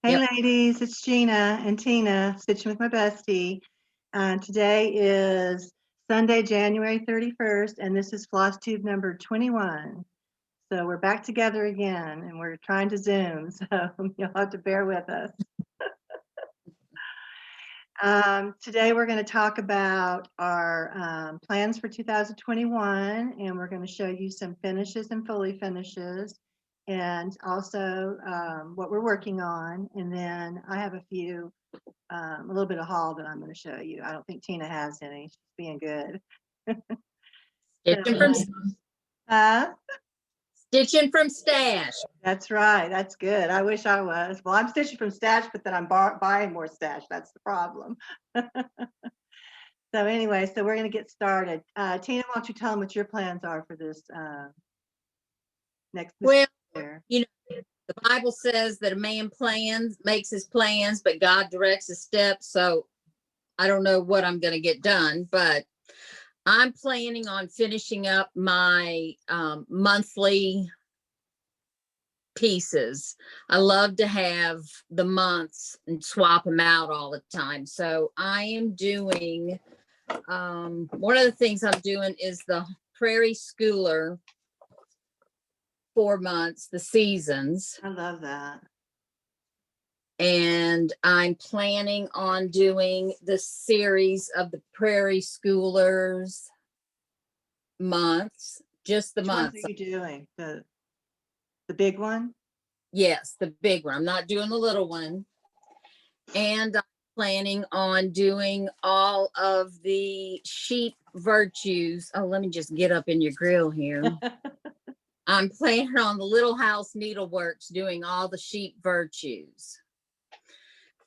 Hey Yep. ladies, it's Gina and Tina, stitching with my bestie. Today is Sunday, January 31st, and this is Flosstube number 21. So we're back together again, and we're trying to Zoom, so you'll have to bear with us. Today we're going to talk about our plans for 2021, and we're going to show you some finishes and fully finishes, and also what we're working on. And then I have a little bit of haul that I'm going to show you. I don't think Tina has any. She's being good. Stitching from stitching from stash. That's right. That's good. I wish I was. Well, I'm stitching from stash, but then I'm buying more stash. That's the problem. So anyway, so we're going to get started. Tina, why don't you tell them what your plans are for this next year? You know, the Bible says that a man makes his plans, but God directs his steps. So I don't know what I'm going to get done, but I'm planning on finishing up my monthly pieces. I love to have the months and swap them out all the time. So I am doing, one of the things I'm doing is the Prairie Schooler 4 months, the seasons. I love that. And I'm planning on doing the series of the Prairie Schoolers months, just the Which months. ones are you doing? The big one? Yes, the big one. I'm not doing the little one. And I'm planning on doing all of the sheep virtues. Oh, let me just get up in your grill here. I'm planning on the Little House Needleworks doing all the sheep virtues.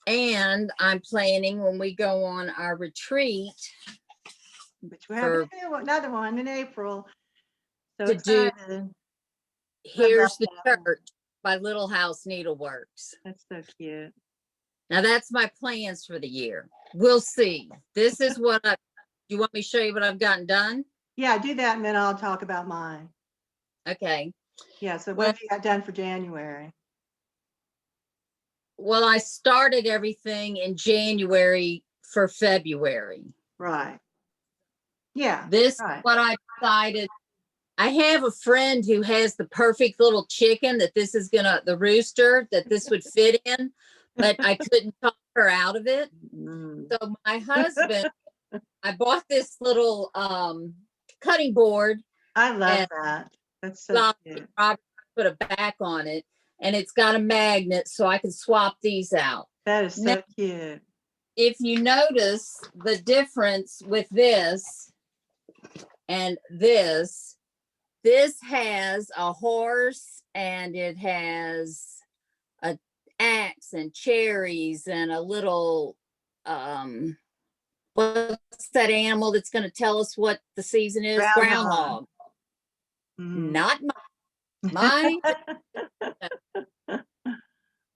And I'm planning when we go on our retreat, which we're having another one in April. So to excited. do Here's the Church by Little House Needleworks. That's so cute. Now that's my plans for the year. We'll see. This is what do you want me to show you what I've gotten done? Yeah, do that and then I'll talk about mine. Okay. Yeah, so what have you got done for January? Well, I started everything in January for February. Right. Yeah. This right. is what I decided. I have a friend who has the perfect little chicken that the rooster that this would fit in, but I couldn't talk her out of it. So my husband, I bought this little cutting board. I love that. That's so cute. Put a back on it, and it's got a magnet so I can swap these out. That is so cute. If you notice the difference with this and this has a horse and it has a axe and cherries and a little what's that animal that's going to tell us what the season is? Groundhog. Not mine.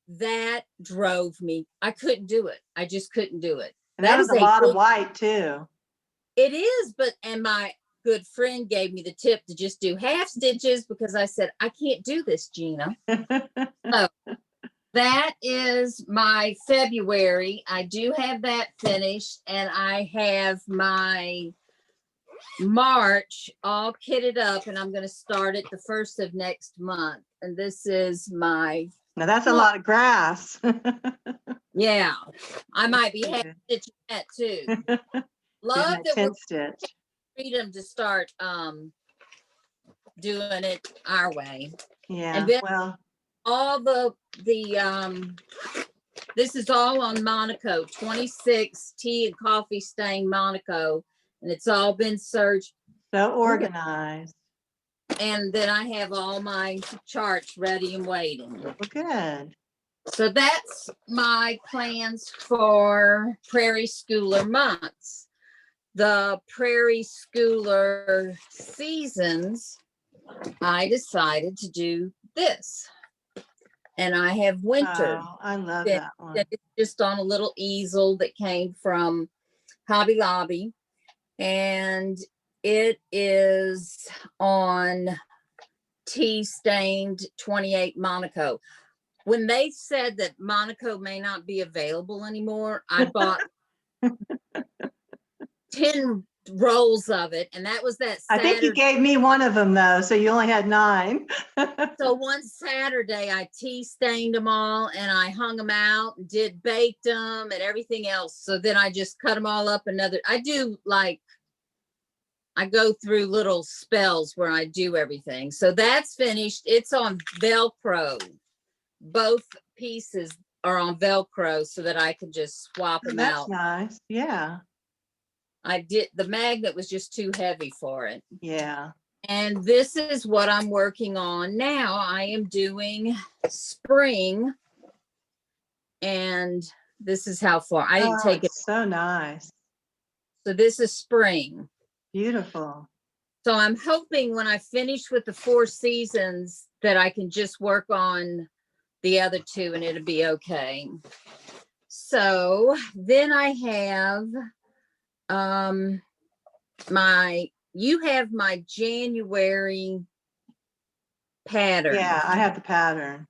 That drove me. I couldn't do it. I just couldn't do it. And that was a lot of white too. It is, and my good friend gave me the tip to just do half stitches because I said, I can't do this, Gina. So that is my February. I do have that finished, and I have my March all kitted up, and I'm going to start it the 1st of next month. And this is my... Now that's a lot of grass. Yeah, I might be half stitching that too. Love that we're stitch. Freedom to start doing it our way. Yeah. And then well, all the this is all on Monaco, 26 tea and coffee stain Monaco, and it's all been serged. So organized. And then I have all my charts ready and waiting. Well, good. So that's my plans for Prairie Schooler months. The Prairie Schooler seasons, I decided to do this. And I have winter. Oh, I love that one. It's just on a little easel that came from Hobby Lobby. And it is on tea stained 28 Monaco. when they said that Monaco may not be available anymore, I bought 10 rolls of it, and that was that I think you Saturday. gave me one of them though, so you only had 9. So one Saturday I tea stained them all and I hung them out and baked them and everything else. So then I just cut them all up I go through little spells where I do everything. So that's finished. It's on Velcro. Both pieces are on Velcro so that I can just swap them That's out. nice. Yeah. The magnet was just too heavy for it. Yeah. And this is what I'm working on now. I am doing spring. And this is how far I didn't take it. So nice. So this is spring. Beautiful. So I'm hoping when I finish with the 4 seasons that I can just work on the other 2 and it'll be okay. So then I have you have my January pattern. Yeah, I have the pattern.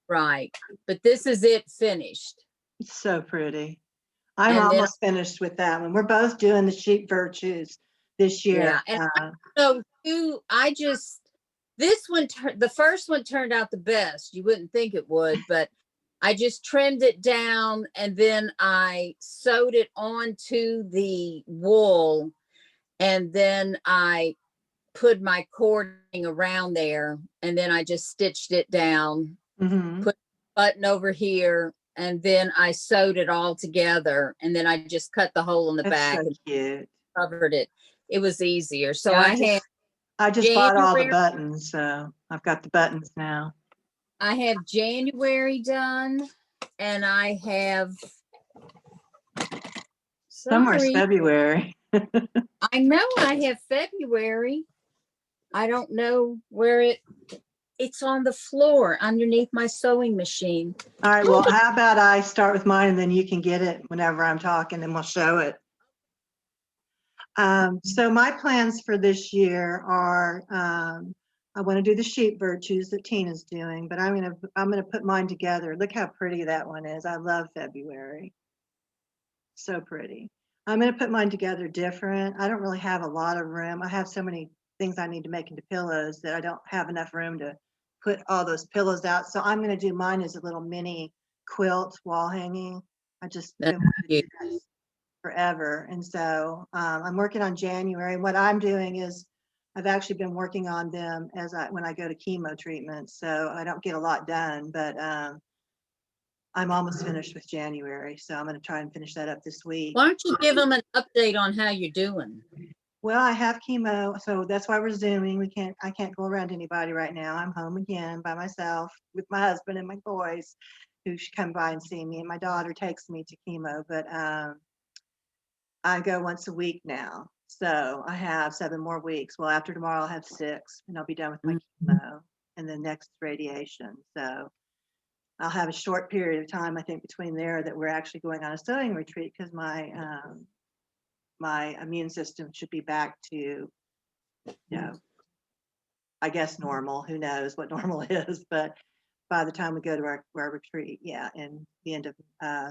Right. But this is it finished. It's so pretty. I'm almost finished with that one. We're both doing the sheep virtues this year. Yeah. And so this one, the first one turned out the best. You wouldn't think it would, but I just trimmed it down and then I sewed it onto the wool and then I put my cording around there and then I just stitched it down, put a button over here, and then I sewed it all together and then I just cut the hole in the back so and cute. Covered it. It was easier. So yeah, I just bought all the buttons, so I've got the buttons now. I have January done and I have somewhere's February. I know I have February. I don't know where it's on the floor underneath my sewing machine. All right, well, how about I start with mine and then you can get it whenever I'm talking and we'll show it. So my plans for this year are, I want to do the sheep virtues that Tina's doing, but I'm gonna put mine together. Look how pretty that one is. I love February. So pretty. I'm gonna put mine together different. I don't really have a lot of room. I have so many things I need to make into pillows that I don't have enough room to put all those pillows out. So I'm gonna do mine as a little mini quilt wall hanging. I just been wanting to do this forever. And so I'm working on January. What I'm doing is I've actually been working on them when I go to chemo treatment. So I don't get a lot done, but I'm almost finished with January. So I'm going to try and finish that up this week. Why don't you give them an update on how you're doing? Well, I have chemo, so that's why we're Zooming. I can't go around anybody right now. I'm home again by myself with my husband and my boys who should come by and see me. And my daughter takes me to chemo, but I go once a week now. So I have 7 more weeks. Well, after tomorrow, I'll have 6 and I'll be done with my chemo and then next radiation. So I'll have a short period of time, I think, between there that we're actually going on a sewing retreat because my immune system should be back to, I guess normal. Who knows what normal is? But by the time we go to our retreat, in the end of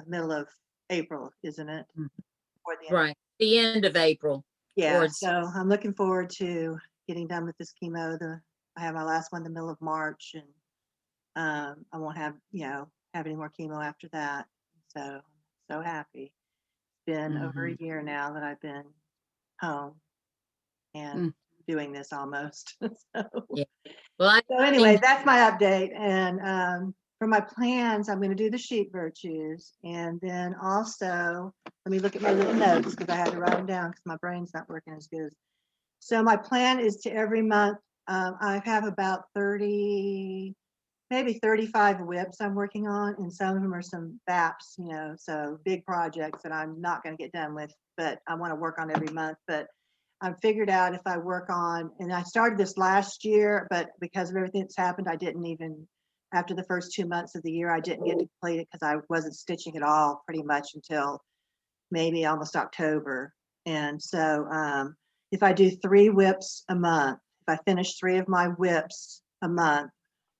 middle of April, isn't it? Right, the end of April. Yeah, so I'm looking forward to getting done with this chemo. I have my last one in the middle of March, and I won't have any more chemo after that. So happy. It's been over a year now that I've been home and doing this almost. Well, so anyway, that's my update. And for my plans, I'm going to do the sheep virtues, and then also let me look at my little notes because I had to write them down because my brain's not working as good. So my plan is to every month. I have about 30, maybe 35 whips I'm working on, and some of them are some BAPs, so big projects that I'm not going to get done with, but I want to work on every month. But I've figured out if I work on, and I started this last year, but because of everything that's happened, I didn't even, after the first 2 months of the year, I didn't get to complete it because I wasn't stitching at all pretty much until maybe almost October. And so if I do 3 whips a month, if I finish 3 of my whips a month,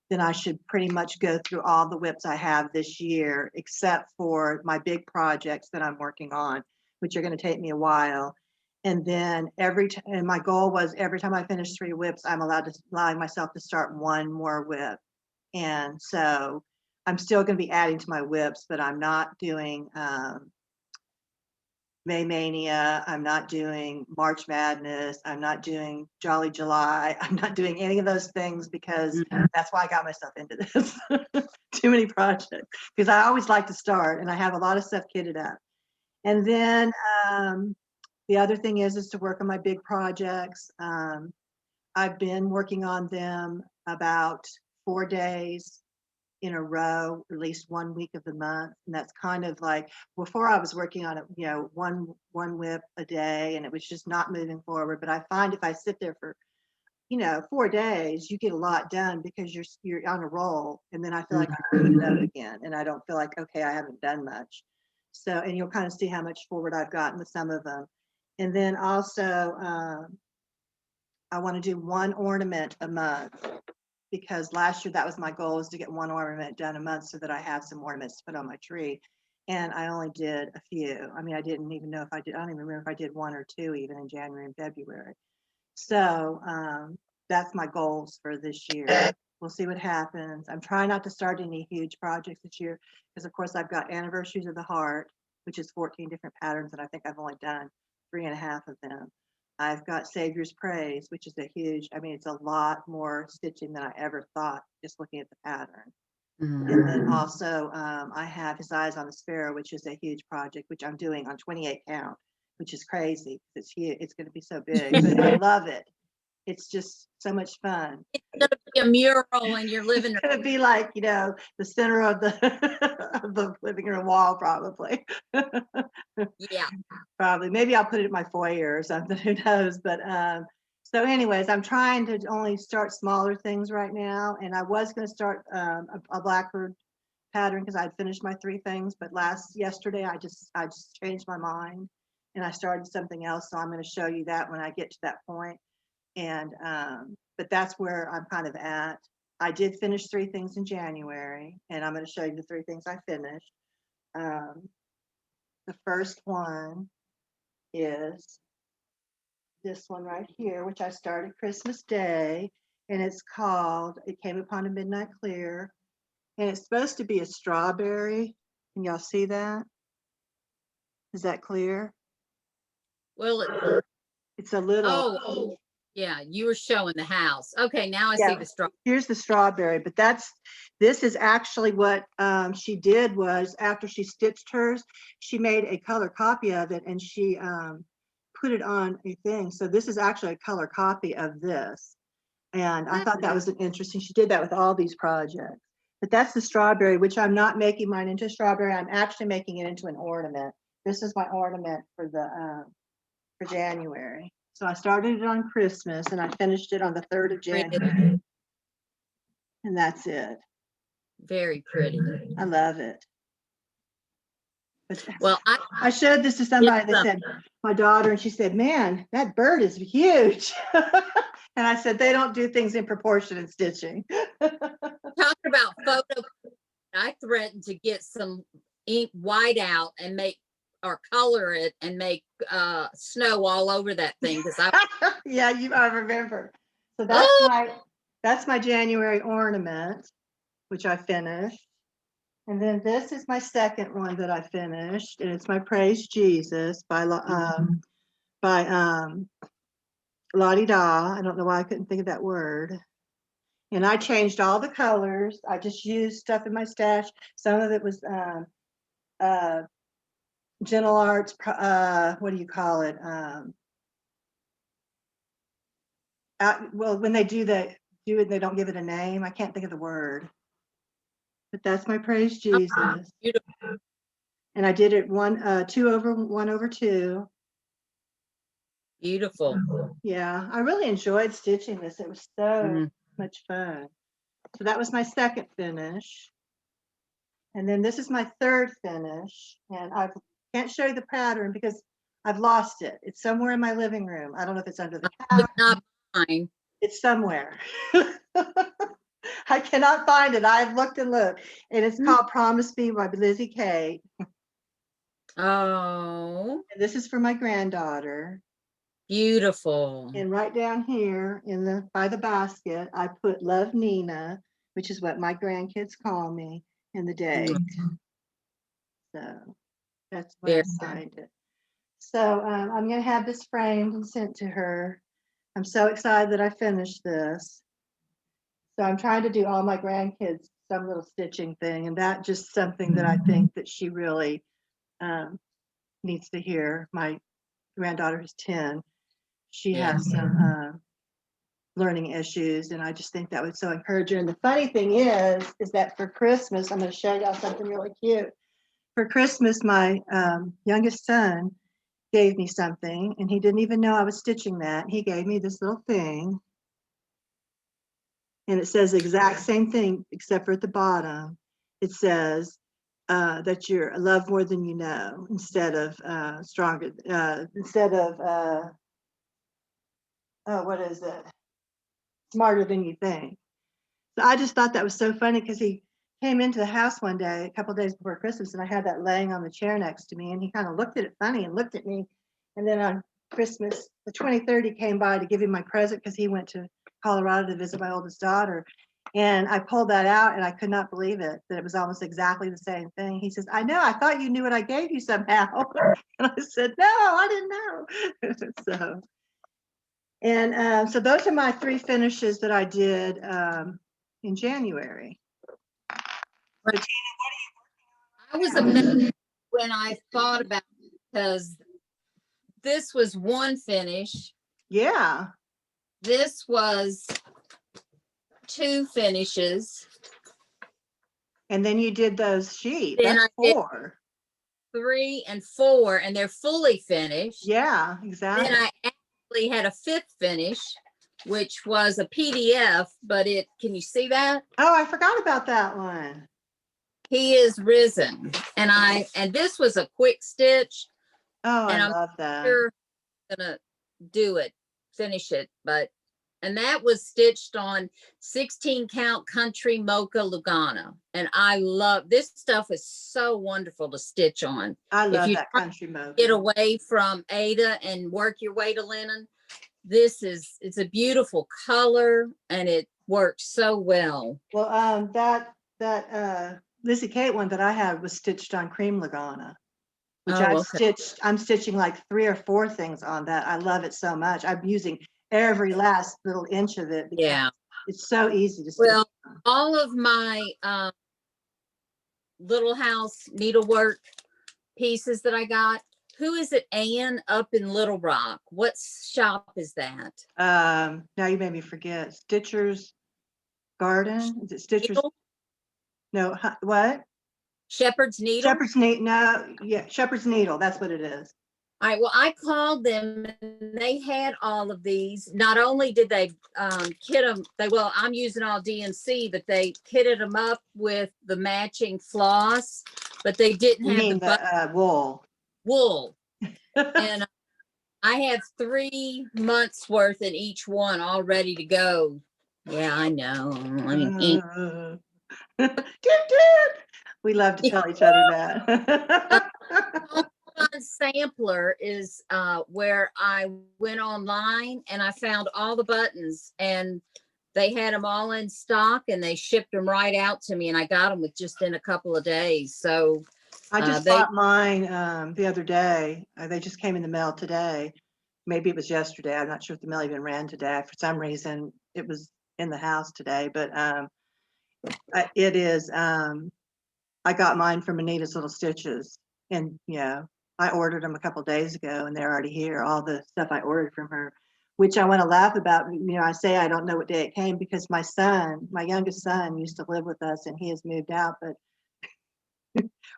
then I should pretty much go through all the WIPs I have this year, except for my big projects that I'm working on, which are going to take me a while. And then and my goal was every time I finish 3 WIPs, I'm allowing myself to start 1 more WIP. And so I'm still going to be adding to my WIPs, but I'm not doing May Mania. I'm not doing March Madness. I'm not doing Jolly July. I'm not doing any of those things because that's why I got myself into this. Too many projects, because I always like to start, and I have a lot of stuff kitted up. And then the other thing is to work on my big projects. I've been working on them about 4 days in a row, at least 1 week of the month. And that's kind of like, before I was working on it, you know, one WIP a day, and it was just not moving forward. But I find if I sit there for, you know, 4 days, you get a lot done because you're on a roll. And then I feel like I'm putting it up again, and I don't feel like, okay, I haven't done much. So, and you'll kind of see how much forward I've gotten with some of them. And then also, I want to do 1 ornament a month, because last year that was my goal, is to get 1 ornament done a month so that I have some ornaments to put on my tree. And I only did a few. I mean, I didn't even know if I did, I don't even remember if I did 1 or 2 even in January and February. So that's my goals for this year. We'll see what happens. I'm trying not to start any huge projects this year, because of course I've got Anniversaries of the Heart, which is 14 different patterns, and I think I've only done 3.5 of them. I've got Savior's Praise, which is a huge, I mean, it's a lot more stitching than I ever thought, just looking at the pattern. And then also I have His Eyes on a Sparrow, which is a huge project, which I'm doing on 28 count, which is crazy. It's huge. It's going to be so big, but I love it. It's just so much fun. It's going to be a mural in your living room. It's going to be like, you know, the center of the of the living room wall, probably. Yeah. Probably. Maybe I'll put it in my foyer or something. Who knows? But so anyways, I'm trying to only start smaller things right now. And I was going to start a blackbird pattern because I'd finished my 3 things. But yesterday, I just changed my mind and I started something else. So I'm going to show you that when I get to that point. And but that's where I'm kind of at. I did finish 3 things in January, and I'm going to show you the 3 things I finished. The first one is this one right here, which I started Christmas Day, and it's called It Came Upon a Midnight Clear, and it's supposed to be a strawberry. Can y'all see that? Is that clear? Well, it's a little. Oh, yeah, you were showing the house. Okay, now I see the straw. Here's the strawberry, but this is actually what she did was, after she stitched hers, she made a color copy of it, and she put it on a thing. So this is actually a color copy of this. And I thought that was interesting. She did that with all these projects. But that's the strawberry, which I'm not making mine into strawberry. I'm actually making it into an ornament. This is my ornament for January. So I started it on Christmas and I finished it on the 3rd of January. And that's it. Very pretty. I love it. Well, I showed this to somebody that said, my daughter, and she said, man, that bird is huge. And I said, they don't do things in proportion in stitching. Talk about photo. I threatened to get some ink white out and make, or color it and make snow all over that thing, because yeah, I remember. So that's my January ornament, which I finished. And then this is my second one that I finished, and it's my Praise Jesus by Lottie Da. I don't know why I couldn't think of that word. And I changed all the colors. I just used stuff in my stash. Some of it was Gentle Arts, what do you call it? Well, when they do it, they don't give it a name. I can't think of the word. But that's my Praise Jesus. Beautiful. And I did it 2 over 1 over 2. Beautiful. Yeah, I really enjoyed stitching this. It was so much fun. So that was my second finish. And then this is my 3rd finish. And I can't show you the pattern because I've lost it. It's somewhere in my living room. I don't know if it's under the couch. Not mine. It's somewhere. I cannot find it. I've looked and looked, and it's called Promise Me by Lizzie Kate. Oh, And this is for my granddaughter. beautiful. And right down here by the basket, I put Love Nina, which is what my grandkids call me, and the date. So that's where I Very signed it. So I'm going to have this framed and sent to her. I'm so excited that I finished this. So I'm trying to do all my grandkids some little stitching thing, and that just something that I think that she really needs to hear. My granddaughter is 10. She Yeah. has some learning issues, and I just think that would so encourage her. And the funny thing is that for Christmas, I'm going to show y'all something really cute. For Christmas, my youngest son gave me something, and he didn't even know I was stitching that. He gave me this little thing, and it says the exact same thing, except for at the bottom, it says that you're loved more than you know, instead of stronger, instead of, oh, what is it? Smarter than you think. So I just thought that was so funny because he came into the house one day, a couple days before Christmas, and I had that laying on the chair next to me, and he kind of looked at it funny and looked at me. And then on Christmas, the 23rd, he came by to give him my present because he went to Colorado to visit my oldest daughter. And I pulled that out, and I could not believe it, that it was almost exactly the same thing. He says, I know, I thought you knew what I gave you somehow. And I said, no, I didn't know. So, and so those are my 3 finishes that I did in January. I was amazed when I thought about it because this was one finish. Yeah. This was 2 finishes. And then you did those sheets. Then That's I did 4. 3 and 4, and they're fully finished. Yeah, exactly. Then I actually had a 5th finish, which was a PDF, but can you see that? Oh, I forgot about that one. He is risen. And this was a quick stitch. Oh, and I I'm love that. sure gonna finish it, and that was stitched on 16 count country mocha Lugana. And I love this stuff, is so wonderful to stitch on. I If love you that country mocha. get away from Ada and work your way to linen, it's a beautiful color and it works so well. Well, that Lizzie Kate one that I had was stitched on cream Lugana, which I'm stitching like 3 or 4 things on that. I love it so much. I'm using every last little inch of it because it's so easy to stitch. Well, all of my Little House needlework pieces that I got. Who is it, Ann, up in Little Rock? What shop is that? Now you made me forget. Stitcher's Garden? Is it Stitcher's? Needle? No, what? Shepherd's Needle? Shepherd's Needle. No, yeah, Shepherd's Needle. That's what it is. All right. Well, I called them and they had all of these. Not only did they kit them, I'm using all DNC, but they kitted them up with the matching floss, but they didn't have the wool. Wool. And I have 3 months worth in each one all ready to go. Yeah, I know. We love to tell each other that. Sampler is where I went online and I found all the buttons, and they had them all in stock and they shipped them right out to me, and I got them in a couple of days. So I just bought mine the other day. They just came in the mail today. Maybe it was yesterday. I'm not sure if the mail even ran today. For some reason, it was in the house today, but it is. I got mine from Anita's Little Stitches, and I ordered them a couple days ago, and they're already here. All the stuff I ordered from her, which I want to laugh about. I say I don't know what day it came because my youngest son, used to live with us, and he has moved out, but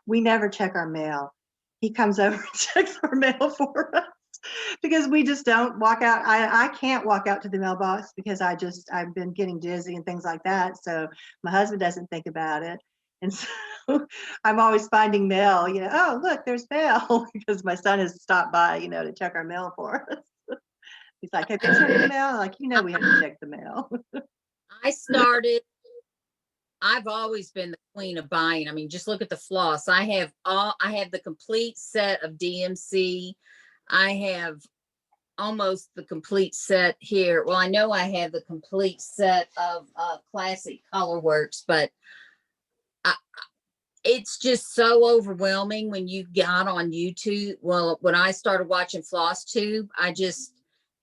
we never check our mail. He comes over and checks our mail for us because we just don't walk out. I can't walk out to the mailbox because I've been getting dizzy and things like that. So my husband doesn't think about it. And so I'm always finding mail, oh, look, there's mail because my son has stopped by, to check our mail for us. He's like, have you checked the mail? I'm like, we have to check the mail. I started I've always been the queen of buying. I mean, just look at the floss. I have the complete set of DMC. I have almost the complete set here. Well, I know I have the complete set of classic Colorworks, but I, it's just so overwhelming when you got on YouTube. Well, when I started watching Flosstube,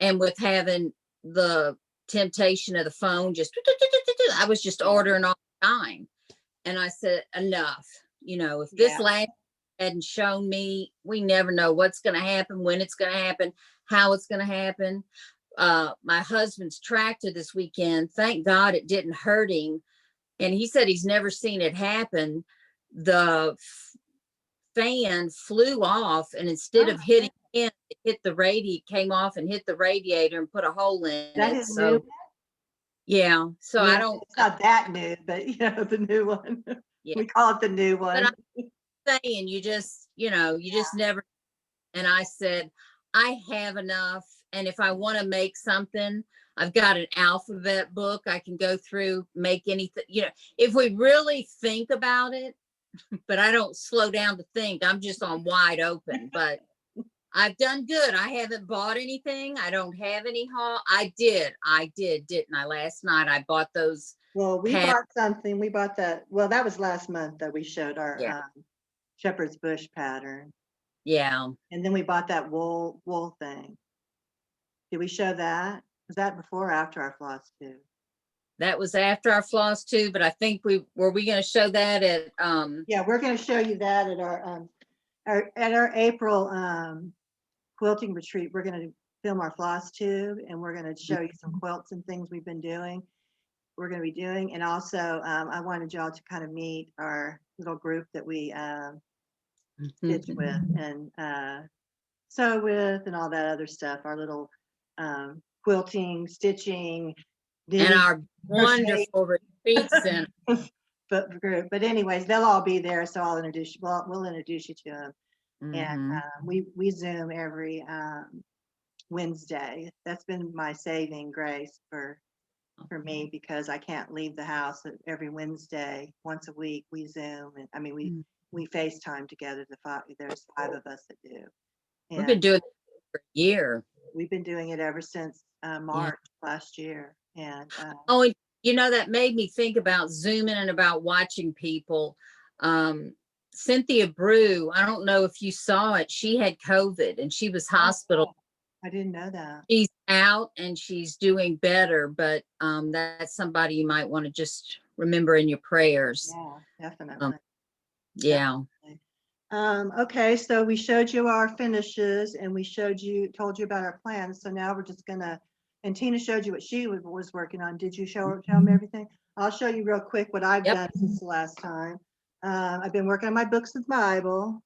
and with having the temptation of the phone, I was just ordering all the time. And I said, enough. If this last hadn't shown me, we never know what's going to happen, when it's going to happen, how it's going to happen. My husband's tractor this weekend, thank God it didn't hurt him. And he said he's never seen it happen. The fan flew off, and instead of hitting him, it hit the radiator, came off and hit the radiator and put a hole in That it. is So new. yeah, so I don't. It's not that new, but the new one. Yeah. We call it the new one. But I'm saying you just never. And I said, I have enough. And if I want to make something, I've got an alphabet book. I can go through, make anything, if we really think about it, but I don't slow down to think. I'm just on wide open, but I've done good. I haven't bought anything. I don't have any haul. I did, didn't I? Last night I bought those. Well, we bought something. We bought that. Well, that was last month that we showed our shepherd's bush pattern. Yeah. And then we bought that wool thing. Did we show that? Was that before or after our Flosstube? That was after our Flosstube, but I think we going to show that at Yeah, we're going to show you that at our April quilting retreat. We're going to film our Flosstube, and we're going to show you some quilts and things we've been doing. We're going to be doing, and also I wanted y'all to kind of meet our little group that we stitch with and sew with and all that other stuff. Our little quilting, stitching, and our wonderful retreat center. But anyways, they'll all be there, so I'll introduce you. Well, we'll introduce you to them. And we Zoom every Wednesday. That's been my saving grace for me, because I can't leave the house. Every Wednesday, once a week, we Zoom, and I mean we FaceTime together. There's 5 of us that do. And we've been doing it for a year. We've been doing it ever since March last year. And that made me think about Zooming and about watching people. Cynthia Brew, I don't know if you saw it. She had COVID and she was hospitalized. I didn't know that. She's out and she's doing better, but that's somebody you might want to just remember in your prayers. Yeah, definitely. Yeah. Definitely. Okay, so we showed you our finishes and we told you about our plans. So now we're just gonna, and Tina showed you what she was working on. Did you tell them everything? I'll show you real quick what I've done since the last time. I've been working on my books of the Bible.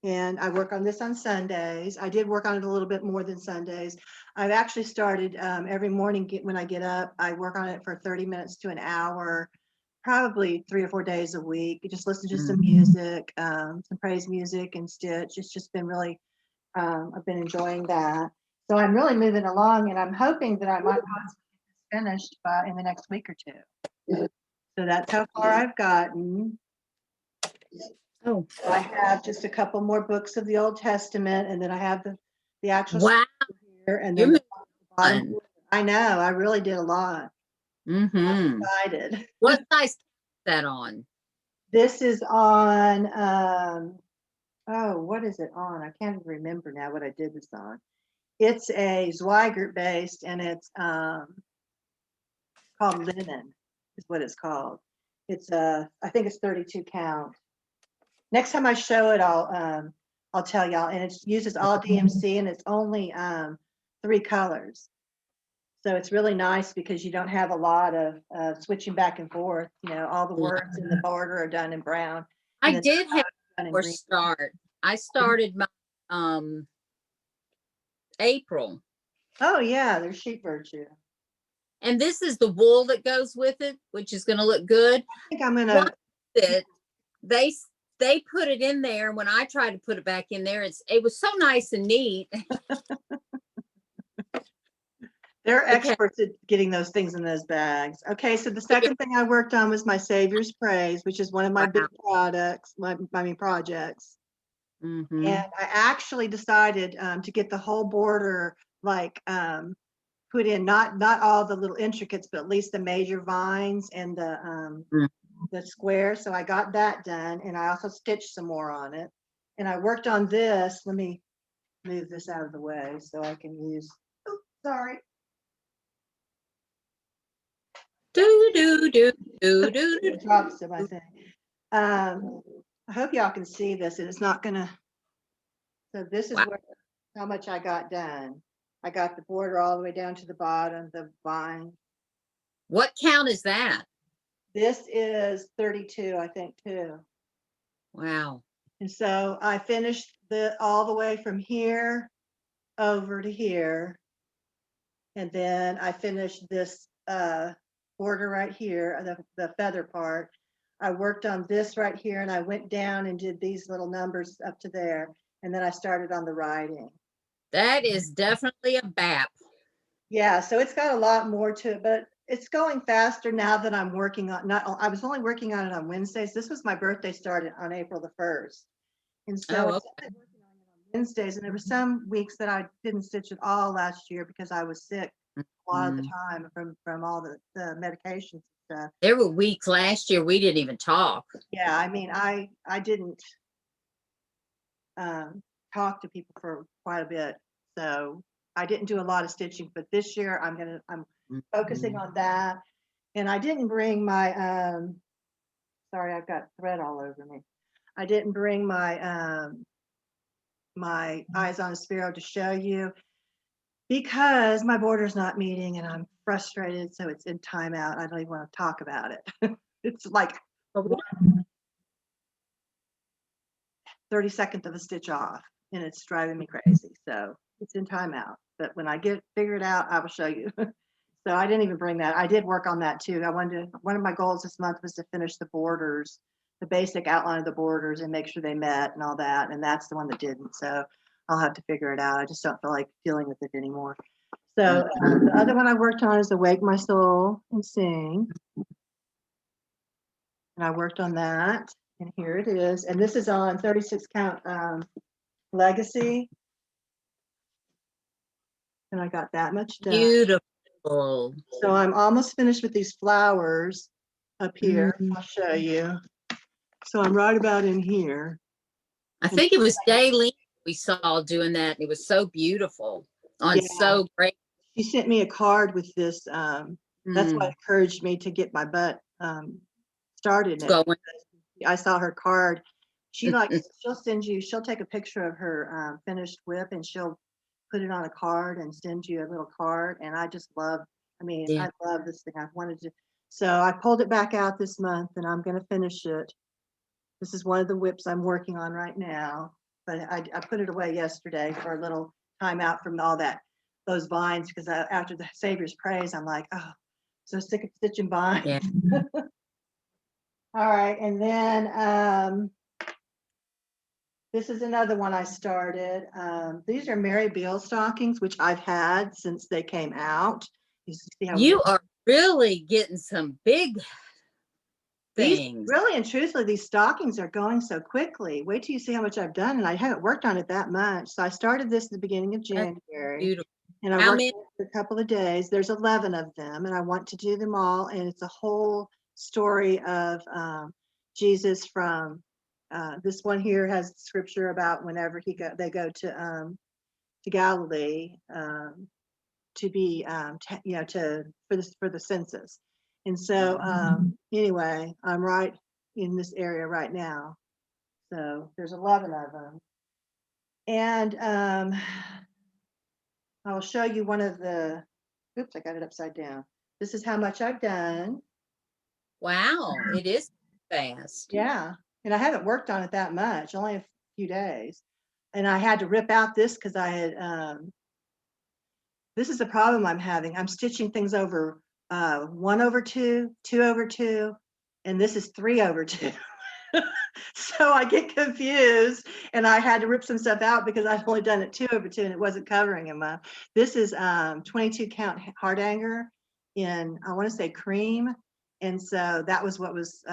And I work on this on Sundays. I did work on it a little bit more than Sundays. I've actually started every morning when I get up, I work on it for 30 minutes to an hour, probably 3 or 4 days a week. You just listen to some music, some praise music and stitch. It's just been really, I've been enjoying that. So I'm really moving along, and I'm hoping that I might possibly get this finished in the next week or 2. So that's how far I've gotten. Oh, I have just a couple more books of the Old Testament, and then I have the actual here, and then the bottom. I know, I really did a lot. I'm excited. What size is that on? This is on what is it on? I can't even remember now what I did this on. It's a Zweigert based, and it's called Linen is what it's called. It's I think it's 32 count. Next time I show it, I'll tell y'all. And it uses all DMC, and it's only 3 colors. So it's really nice because you don't have a lot of switching back and forth. All the words in the border are done in brown. I did have a start. I started my April. Oh yeah, there's sheep virtue. And this is the wool that goes with it, which is going to look good. I think I'm gonna. They put it in there. When I tried to put it back in there, it was so nice and neat. They're Okay. experts at getting those things in those bags. Okay, so the second thing I worked on was my Savior's Praise, which is one of my big projects. Mm-hmm. And I actually decided to get the whole border like put in, not all the little intricates, but at least the major vines and the square. So I got that done, and I also stitched some more on it. And I worked on this. Let me move this out of the way so I can use. Oh, sorry. Do do do do do. It drops them, I think. I hope y'all can see this, and it's not gonna. So this is Wow. how much I got done. I got the border all the way down to the bottom, the vine. What count is that? This is 32, I think, too. Wow. And so I finished all the way from here over to here. And then I finished this border right here, the feather part. I worked on this right here, and I went down and did these little numbers up to there. And then I started on the writing. That is definitely a BAP. Yeah, so it's got a lot more to it, but it's going faster now that I'm working on, I was only working on it on Wednesdays. This was my birthday started on April the 1st. And so I Oh, started working on it on Wednesdays, and there were some weeks that I didn't stitch at all last year because I was sick a lot of the time from all the medications and stuff. there were weeks last year we didn't even talk. Yeah, I mean, I didn't talk to people for quite a bit, so I didn't do a lot of stitching. But this year I'm focusing on that. And I didn't bring my sorry, I've got thread all over me. I didn't bring my my eyes on a sparrow to show you because my border's not meeting and I'm frustrated, so it's in timeout. I don't even want to talk about it. It's like 32nd of a stitch off, and it's driving me crazy. So it's in timeout. But when I get figured out, I will show you. So I didn't even bring that. I did work on that too. One of my goals this month was to finish the borders, the basic outline of the borders, and make sure they met and all that. And that's the one that didn't. So I'll have to figure it out. I just don't feel like dealing with it anymore. So the other one I worked on is Awake My Soul and Sing. And I worked on that. And here it is. And this is on 36 count Legacy. And I got that much done. Beautiful. So I'm almost finished with these flowers up here. I'll show you. So I'm right about in here. I think it was Daylene we saw doing that. It was so beautiful on so great. She sent me a card with this. That's what encouraged me to get my butt started. I saw her card. She she'll take a picture of her finished whip and she'll put it on a card and send you a little card. And I just love, I love this thing. I've wanted to. So I pulled it back out this month and I'm going to finish it. This is one of the whips I'm working on right now, but I put it away yesterday for a little time out from all those vines, because after the Savior's Praise, I'm like, oh, so sick of stitching vines. Yeah. All right, and then this is another one I started. These are Mary Beale stockings, which I've had since they came out. You are really getting some big things. Really and truthfully, these stockings are going so quickly. Wait till you see how much I've done, and I haven't worked on it that much. So I started this at the beginning of January. Beautiful. And I worked for a couple of days. There's 11 of them, and I want to do them all. And it's a whole story of Jesus from this one here has scripture about whenever they go to Galilee to be for the census. And so anyway, I'm right in this area right now. So there's 11 of them. And I'll show you one of the, oops, I got it upside down. This is how much I've done. Wow, it is fast. Yeah, and I haven't worked on it that much, only a few days. And I had to rip out this because I had, this is the problem I'm having. I'm stitching things over 1/2, 2/2, and this is 3/2. So I get confused, and I had to rip some stuff out because I've only done it 2/2 and it wasn't covering him up. This is 22 count hard hanger in, I want to say, cream. And so that was what was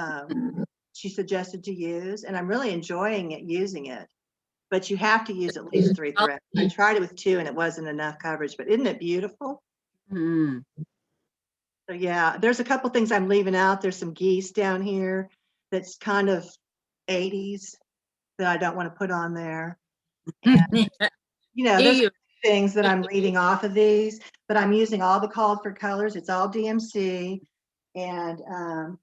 she suggested to use, and I'm really enjoying it, using it. But you have to use at least 3 threads. I tried it with 2 and it wasn't enough coverage, but isn't it beautiful? Mm. So yeah, there's a couple things I'm leaving out. There's some geese down here that's kind of 80s that I don't want to put on there. And there's You- things that I'm leaving off of these, but I'm using all the called for colors. It's all DMC, and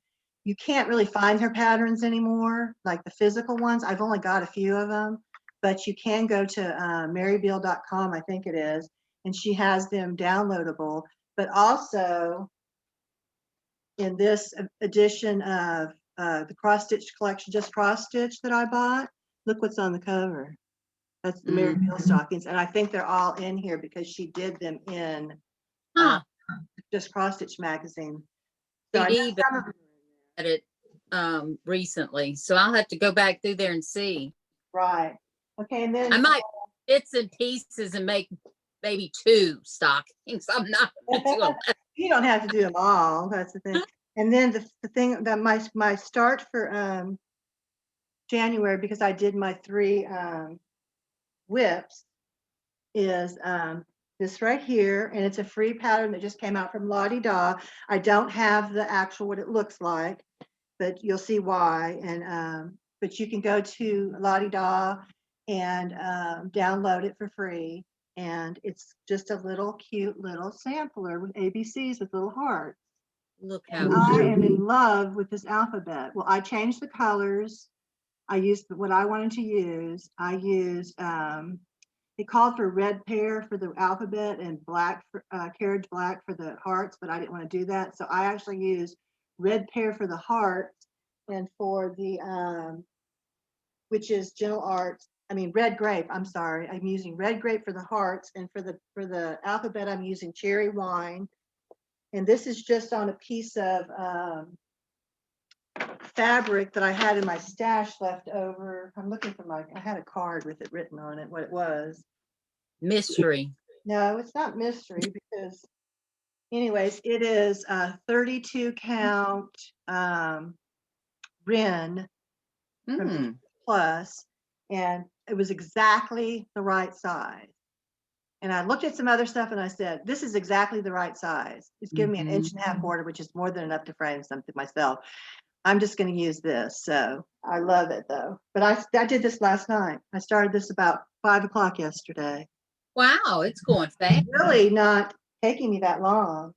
you can't really find her patterns anymore, like the physical ones. I've only got a few of them, but you can go to marybeale.com, I think it is, and she has them downloadable. But also in this edition of the cross stitch collection, just cross stitch that I bought, look what's on the cover. That's the Mary Beale stockings, and I think they're all in here because she did them in Huh. just cross stitch magazine. So I know CD, but some of them I read it recently, so I'll have to go back through there and see. right. Okay, and then I might bits and pieces and make maybe 2 stockings. I'm not gonna do a you don't have to do them all. That's the thing. And then the thing that my start for January, because I did my 3 whips, is this right here, and it's a free pattern that just came out from Lottie Da. I don't have the actual what it looks like, but you'll see why. And but you can go to Lottie Da and download it for free, and it's just a little cute little sampler with ABCs with little hearts. look And how I cute. am in love with this alphabet. Well, I changed the colors. I used what I wanted to use. I used it called for red pear for the alphabet and black for, carriage black for the hearts, but I didn't want to do that. So I actually used red pear for the hearts, and for the which is gentle arts. I mean red grape. I'm sorry. I'm using red grape for the hearts, and for the alphabet I'm using cherry wine. And this is just on a piece of fabric that I had in my stash left over. I'm looking for I had a card with it written on it, what it was. Mystery. No, it's not mystery because, anyways, it is a 32 count Rin from Mm. Plus, and it was exactly the right size. And I looked at some other stuff and I said, this is exactly the right size. It's giving me an 1.5 inch border, which is more than enough to frame something myself. I'm just going to use this. So I love it though. But I did this last night. I started this about 5 o'clock yesterday. Wow, it's going fast. Really not taking me that long.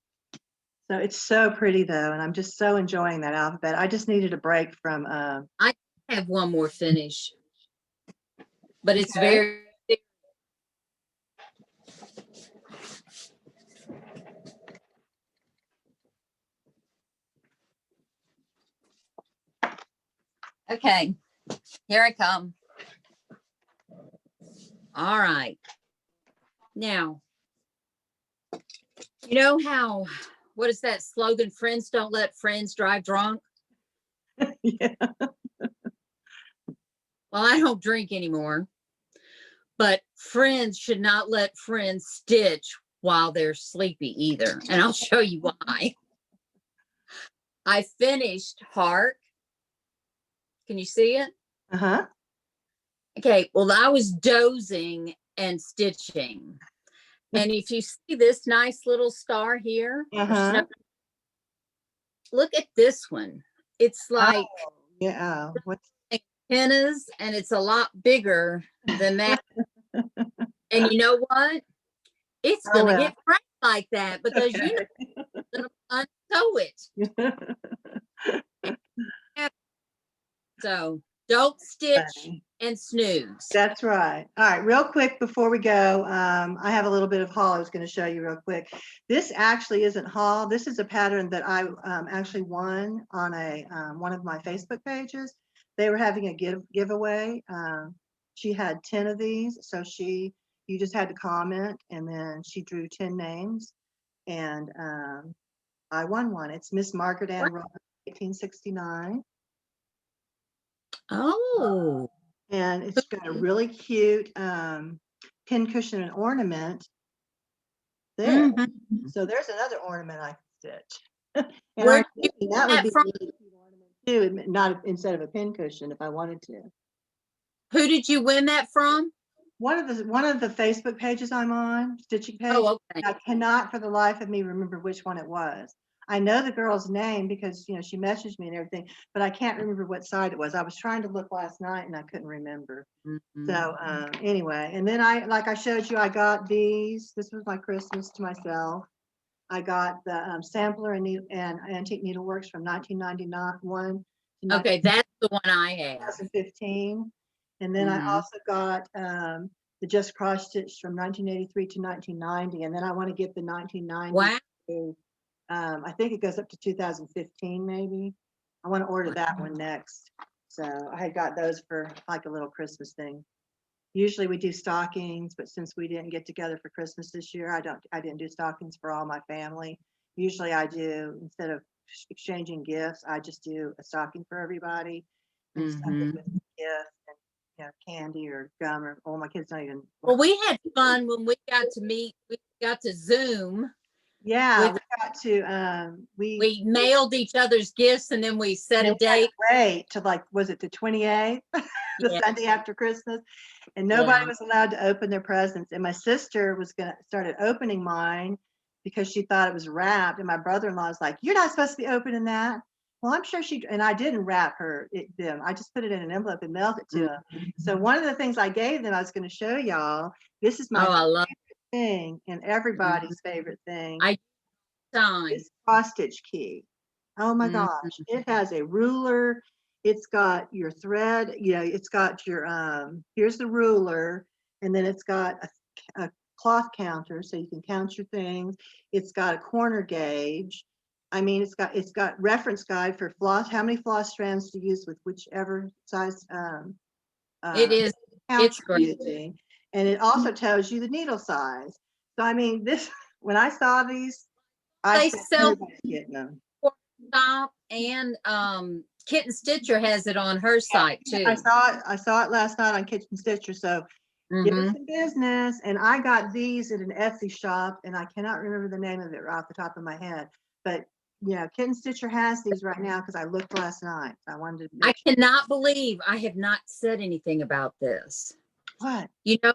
So it's so pretty though, and I'm just so enjoying that alphabet. I just needed a break from I have one more finish, but it's okay. very okay. Here I come. All right. Now, you know how, what is that slogan? Friends don't let friends drive drunk. Yeah. Well, I don't drink anymore, but friends should not let friends stitch while they're sleepy either. And I'll show you why. I finished Heart. Can you see it? Uh-huh. Okay. Well, I was dozing and stitching. And if you see this nice little star here, or Uh-huh. snow, look at this one. It's like Oh, yeah. What's antennas, and it's a lot bigger than that. And you know what? It's oh, gonna well. get framed like that because you Okay. know it's gonna unsew it. So don't stitch and snooze. That's right. All right, real quick before we go, I have a little bit of haul I was going to show you real quick. This actually isn't haul. This is a pattern that I actually won on a one of my Facebook pages. They were having a giveaway. She had 10 of these, so you just had to comment, and then she drew 10 names, and I won one. It's Miss Margaret Ann Ross, 1869. Oh. And it's got a really cute pin cushion and ornament there. Mhm. So there's another ornament I can stitch. And Where I'm did you thinking get that would that be a from? really cute ornament too, not instead of a pin cushion if I wanted to. Who did you win that from? One of the Facebook pages I'm on, stitching page, Oh, okay. I cannot for the life of me remember which one it was. I know the girl's name because she messaged me and everything, but I can't remember what site it was. I was trying to look last night and I couldn't remember. Mhm. So anyway, and then like I showed you, I got these. This was my Christmas to myself. I got the sampler and antique needleworks from 1991 to Okay, that's the one I have. 2015. And then I Mhm. also got the Just Cross Stitch from 1983 to 1990. And then I want to get the 1990 Wow. to, I think it goes up to 2015 maybe. I want to order that one next. So I had got those for like a little Christmas thing. Usually we do stockings, but since we didn't get together for Christmas this year, I didn't do stockings for all my family. Usually I do, instead of exchanging gifts, I just do a stocking for everybody and something Mhm. with a gift and candy or gum or my kids don't even Well, we had fun when we got to meet. We got to Zoom yeah, with. we got to We mailed each other's gifts, and then we set and a we had to date. wait to was it the 28th, the Yeah. Sunday after Christmas, and nobody Yeah. was allowed to open their presents. And my sister was gonna started opening mine because she thought it was wrapped, and my brother-in-law was like, "You're not supposed to be opening that." Well, I'm sure and I didn't wrap them. I just put it in an envelope and mailed it to them. Mhm. So one of the things I gave them, I was going to show y'all. This is my Oh, I love. thing and Mhm. everybody's favorite thing. I time. This cross stitch key. Oh my Mhm. gosh. It has a ruler. It's got your thread. It's got your, here's the ruler. And then it's got a cloth counter so you can count your things. It's got a corner gauge. I mean, it's got reference guide for floss, how many floss strands to use with whichever size It uh, is. count It's you're great. using. And it also tells you the needle size. So I mean, when I saw these, I They said sell everybody's getting them. stop, and Kitten Stitcher has it on her Yeah, site I too. saw it. I saw it last night on Kitchen Stitcher. So give us Mm-hmm. some business. And I got these at an Etsy shop, and I cannot remember the name of it right off the top of my head. But Kitten Stitcher has these right now because I looked last night. So I wanted to I make sure. cannot believe I have not said anything about this. What? You know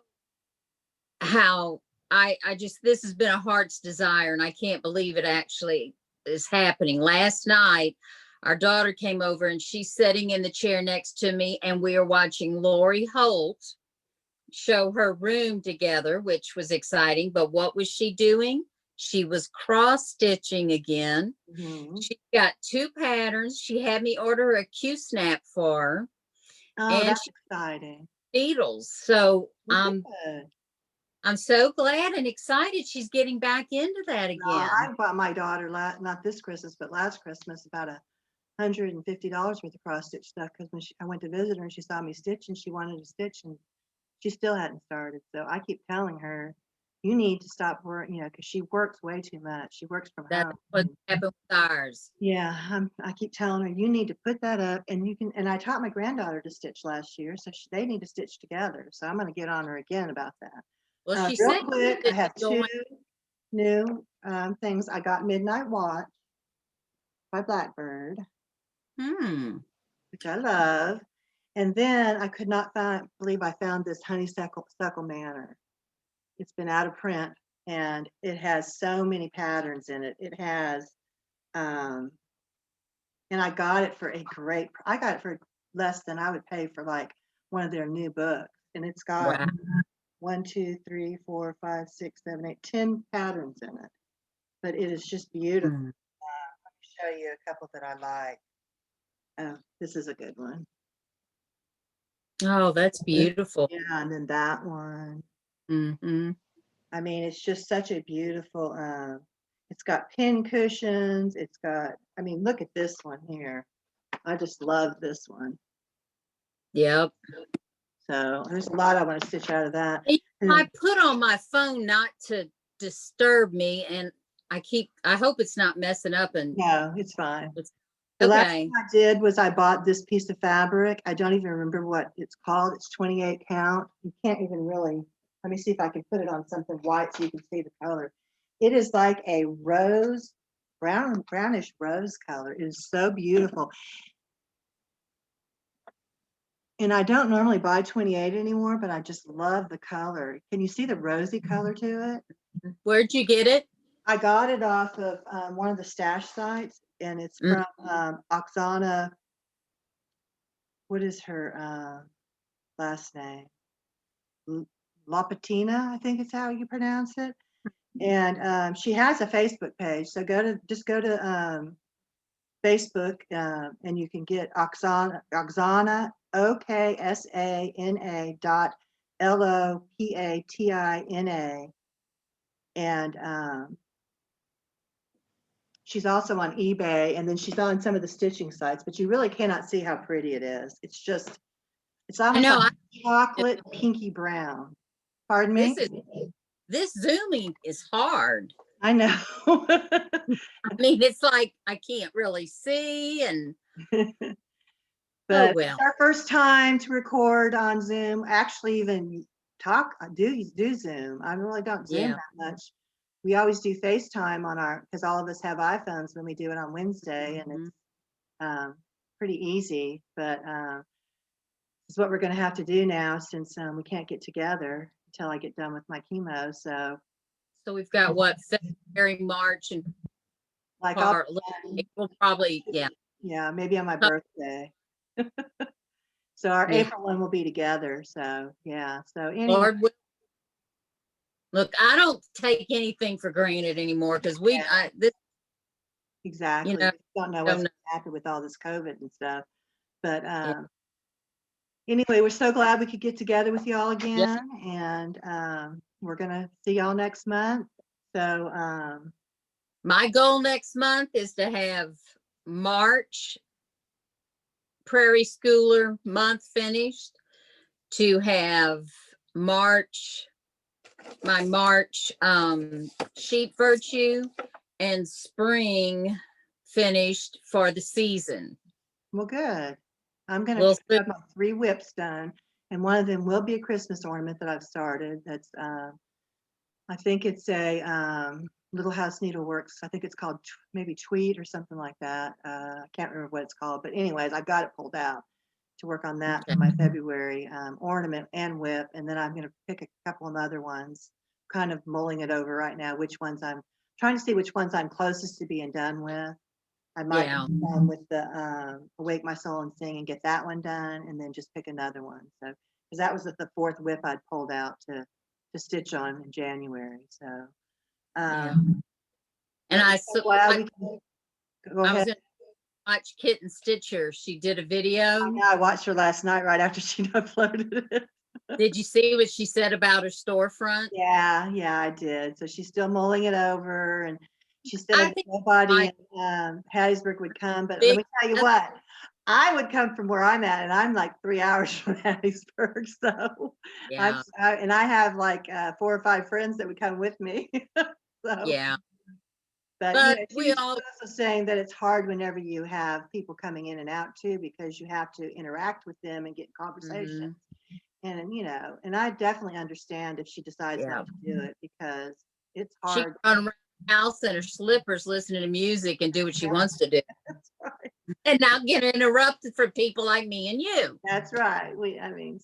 how I just, this has been a heart's desire, and I can't believe it actually is happening. Last night, our daughter came over and she's sitting in the chair next to me, and we are watching Lori Holt show her room together, which was exciting. But what was she doing? She was cross stitching again. Mhm. She got two patterns. She had me order a Q snap for her, Oh, and that's she exciting. needles. So Well, good. I'm so glad and excited she's getting back into that again. I bought my daughter not this Christmas, but last Christmas about $150 worth of cross stitch stuff because when I went to visit her and she saw me stitch and she wanted to stitch and she still hadn't started. So I keep telling her, you need to stop work, because she works way too much. She works from That's home. what happened with ours. Yeah, I keep telling her you need to put that up, and you can. And I taught my granddaughter to stitch last year, so they need to stitch together. So I'm going to get on her again about that. Well, she Real said quick, I that have two going. new things. I got Midnight Watch by Blackbird, Hmm. which I love. And then I could not believe I found this Honeysuckle Manor. It's been out of print and it has so many patterns in it. It has, and I got it for I got it for less than I would pay for like one of their new books. And it's got Wow. 1, 2, 3, 4, 5, 6, 7, 8, 10 patterns in it. But it is just beautiful. Hmm. Let me show you a couple that I like. Oh, this is a good one. Oh, that's beautiful. Yeah, and then that one. Mm-hmm. I mean, it's just such a beautiful, it's got pin cushions. I mean, look at this one here. I just love this one. Yep. So there's a lot I want to stitch out of that. I put on my phone not to disturb me, and I hope it's not messing up. And No, it's fine. The last Okay. thing I did was I bought this piece of fabric. I don't even remember what it's called. It's 28 count. You can't even really, let me see if I can put it on something white so you can see the color. It is like a rose, brownish rose color. It is so beautiful. And I don't normally buy 28 anymore, but I just love the color. Can you see the rosy color to it? Where'd you get it? I got it off of one of the stash sites, and it's from Oksana. What is her last name? Lapatina, I think is how you pronounce it. And she has a Facebook page. So just go to Facebook, and you can get Oksana, OKSANA dot LOPATINA. And she's also on eBay, and then she's on some of the stitching sites, but you really cannot see how pretty it is. It's almost know, like chocolate pinky brown. Pardon me? This zooming is hard. I know. I mean, it's like I can't really see, and But well. it's our first time to record on Zoom. Actually, even do Zoom. I really don't Zoom Yeah. that much. We always do FaceTime because all of us have iPhones when we do it on Wednesday, and it's pretty easy. But it's what we're going to have to do now since we can't get together until I get done with my chemo. So we've got what, February, March, and like April, probably, yeah. Yeah, maybe on my birthday. So our Yeah. April one will be together. So yeah. So anyway. Lord, look, I don't take anything for granted anymore because Exactly. You know, Don't know what's going to happen with all this COVID and stuff. But anyway, we're so glad we could get together with y'all again. And we're going to see y'all next month. So my goal next month is to have March Prairie Schooler month finished, to have my March Sheep Virtue, and spring finished for the season. Well, good. I'm going to have my 3 whips done, and one of them will be a Christmas ornament that I've started. That's I think it's a Little House Needleworks. I think it's called maybe Tweet or something like that. I can't remember what it's called, but anyways, I've got it pulled out to work on that for my February ornament and whip, and then I'm going to pick a couple of other ones, kind of mulling it over right now, which ones I'm trying to see which ones I'm closest to being done with. I might be done with the Awake My Soul and Sing and get that one done, and then just pick another one. So, because that was the 4th whip I'd pulled out to stitch on in January. So, and I was going to watch Kitten Stitcher. She did a video. I watched her last night right after she uploaded it. Did you see what she said about her storefront? Yeah, I did. So she's still mulling it over, and she said nobody in Hattiesburg would come. But let me tell you what, I would come from where I'm at, and I'm like 3 hours from Hattiesburg. So and I have like 4 or 5 friends that would come with me. So yeah. But you know, she's also saying that it's hard whenever you have people coming in and out too, because you have to interact with them and get conversation. And you know, and I definitely understand if she decides not to do it, because it's hard. She can run around the house in her slippers, listening to music, and do what she wants to do. That's right. And not get interrupted for people like me and you. That's right.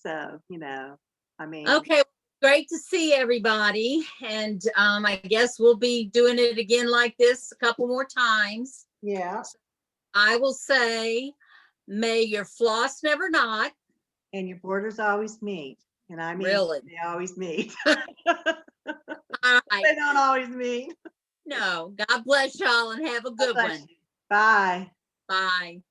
So you know, okay. Great to see everybody, and I guess we'll be doing it again like this a couple more times. Yeah. I will say, may your floss never knot, and your borders always meet. And I mean, really, they always meet. All right. They don't always meet. No. God bless y'all, and have a good one. Bye. Bye.